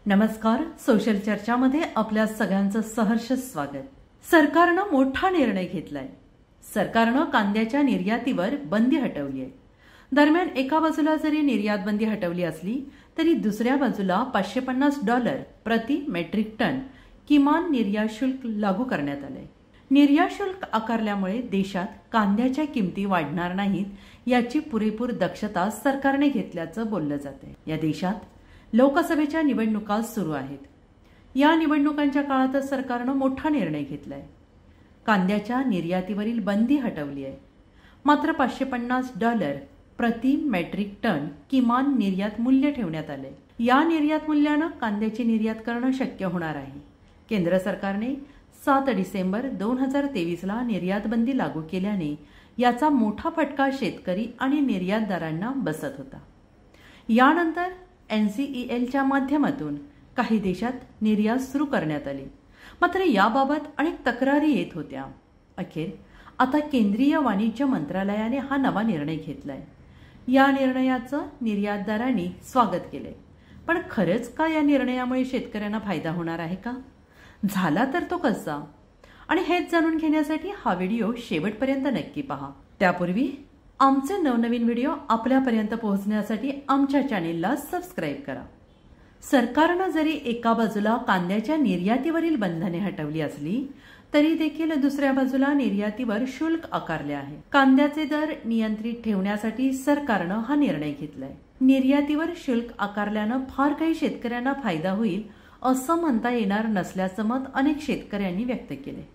नमस्कार. सोशल चर्चामध्ये आपल्या सगळ्यांचं सहर्ष स्वागत. सरकारनं मोठा निर्णय घेतलाय. सरकारनं कांद्याच्या निर्यातीवर बंदी हटवली आहे. दरम्यान एका बाजूला जरी निर्यात बंदी हटवली असली तरी दुसऱ्या बाजूला $550 प्रति मेट्रिक टन किमान निर्यात शुल्क लागू करण्यात आलंय. निर्यात शुल्क आकारल्यामुळे देशात कांद्याच्या किमती वाढणार नाहीत याची पुरेपूर दक्षता सरकारने घेतल्याचं बोललं जातंय. या देशात लोकसभेच्या निवडणुका सुरू आहेत. या निवडणुकांच्या काळातच सरकारनं मोठा निर्णय घेतलाय. कांद्याच्या निर्यातीवरील बंदी हटवली आहे. मात्र $550 प्रति मेट्रिक टन किमान निर्यात मूल्य ठेवण्यात आले. या निर्यात मूल्यानं कांद्याची निर्यात करणं शक्य होणार आहे. केंद्र सरकारने 7 डिसेंबर 2023ला निर्यात बंदी लागू केल्याने याचा मोठा फटका शेतकरी आणि निर्यातदारांना बसत होता. यानंतर NCELच्या माध्यमातून काही देशात निर्यात सुरू करण्यात आली. मात्र याबाबत अनेक तक्रारी येत होत्या. अखेर आता केंद्रीय वाणिज्य मंत्रालयाने हा नवा निर्णय घेतलाय. या निर्णयाचं निर्यातदारांनी स्वागत केलंय. पण खरंच का या निर्णयामुळे शेतकऱ्यांना फायदा होणार आहे का? झाला तर तो कसा? आणि हेच जाणून घेण्यासाठी हा व्हिडिओ शेवटपर्यंत नक्की पहा. त्यापूर्वी आमचे नवनवीन व्हिडिओ आपल्यापर्यंत पोहोचण्यासाठी आमच्या चॅनेलला सबस्क्राईब करा. सरकारनं जरी एका बाजूला कांद्याच्या निर्यातीवरील बंधने हटवली असली तरी देखील दुसऱ्या बाजूला निर्यातीवर शुल्क आकारले आहे. कांद्याचे दर नियंत्रित ठेवण्यासाठी सरकारनं हा निर्णय घेतलाय. निर्यातीवर शुल्क आकारल्यानं फार काही शेतकऱ्यांना फायदा होईल असं म्हणता येणार नसल्याचं मत अनेक शेतकऱ्यांनी व्यक्त केले.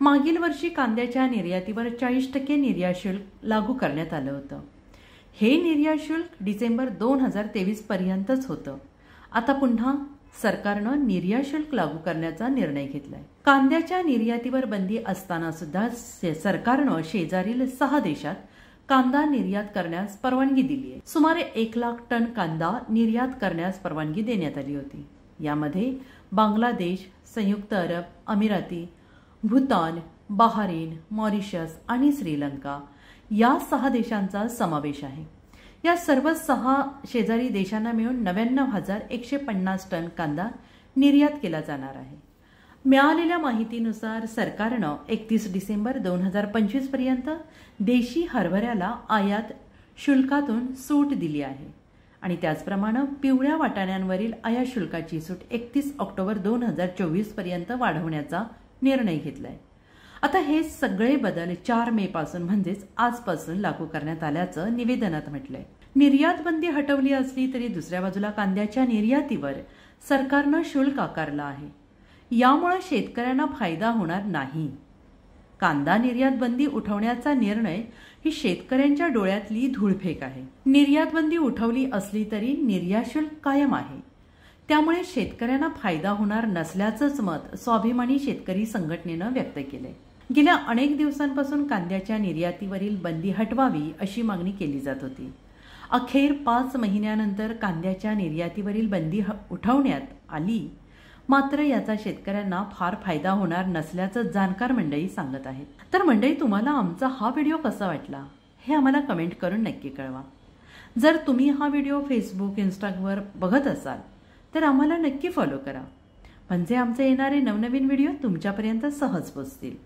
मागील वर्षी कांद्याच्या निर्यातीवर 40% निर्यात शुल्क लागू करण्यात आलं होतं. हे निर्यात शुल्क डिसेंबर 2023 पर्यंतच होतं. आता पुन्हा सरकारनं निर्यात शुल्क लागू करण्याचा निर्णय घेतलाय. कांद्याच्या निर्यातीवर बंदी असताना सुद्धा सरकारनं शेजारील 6 देशात कांदा निर्यात करण्यास परवानगी दिली आहे. सुमारे 1 लाख टन कांदा निर्यात करण्यास परवानगी देण्यात आली होती. यामध्ये बांगलादेश, संयुक्त अरब अमिराती, भूतान, बहारीन, मॉरिशस आणि श्रीलंका या 6 देशांचा समावेश आहे. या सर्व 6 शेजारी देशांना मिळून 99,150 टन कांदा निर्यात केला जाणार आहे. मिळालेल्या माहितीनुसार सरकारनं 31 डिसेंबर 2025 पर्यंत देशी हरभऱ्याला आयात शुल्कातून सूट दिली आहे आणि त्याचप्रमाणे पिवळ्या वाटाण्यांवरील आयात शुल्काची सूट 31 ऑक्टोबर 2024 पर्यंत वाढवण्याचा निर्णय घेतलाय. आता हे सगळे बदल 4 मे पासून म्हणजेच आजपासून लागू करण्यात आल्याचं निवेदनात म्हटलंय. निर्यात बंदी हटवली असली तरी दुसऱ्या बाजूला कांद्याच्या निर्यातीवर सरकारनं शुल्क आकारलं आहे. यामुळे शेतकऱ्यांना फायदा होणार नाही. कांदा निर्यात बंदी उठवण्याचा निर्णय ही शेतकऱ्यांच्या डोळ्यातली धूळफेक आहे. निर्यात बंदी उठवली असली तरी निर्यात शुल्क कायम आहे. त्यामुळे शेतकऱ्यांना फायदा होणार नसल्याचंच मत स्वाभिमानी शेतकरी संघटनेनं व्यक्त केलंय. गेल्या अनेक दिवसांपासून कांद्याच्या निर्यातीवरील बंदी हटवावी अशी मागणी केली जात होती. अखेर 5 महिन्यानंतर कांद्याच्या निर्यातीवरील बंदी उठवण्यात आली. मात्र याचा शेतकऱ्यांना फार फायदा होणार नसल्याचं जाणकार मंडळी सांगत आहेत. तर मंडळी, तुम्हाला आमचा हा व्हिडिओ कसा वाटला हे आम्हाला कमेंट करून नक्की कळवा. जर तुम्ही हा व्हिडिओ फेसबुक, इंस्टाग्रामवर बघत असाल तर आम्हाला नक्की फॉलो करा, म्हणजे आमचे येणारे नवनवीन व्हिडिओ तुमच्यापर्यंत सहज पोहोचतील.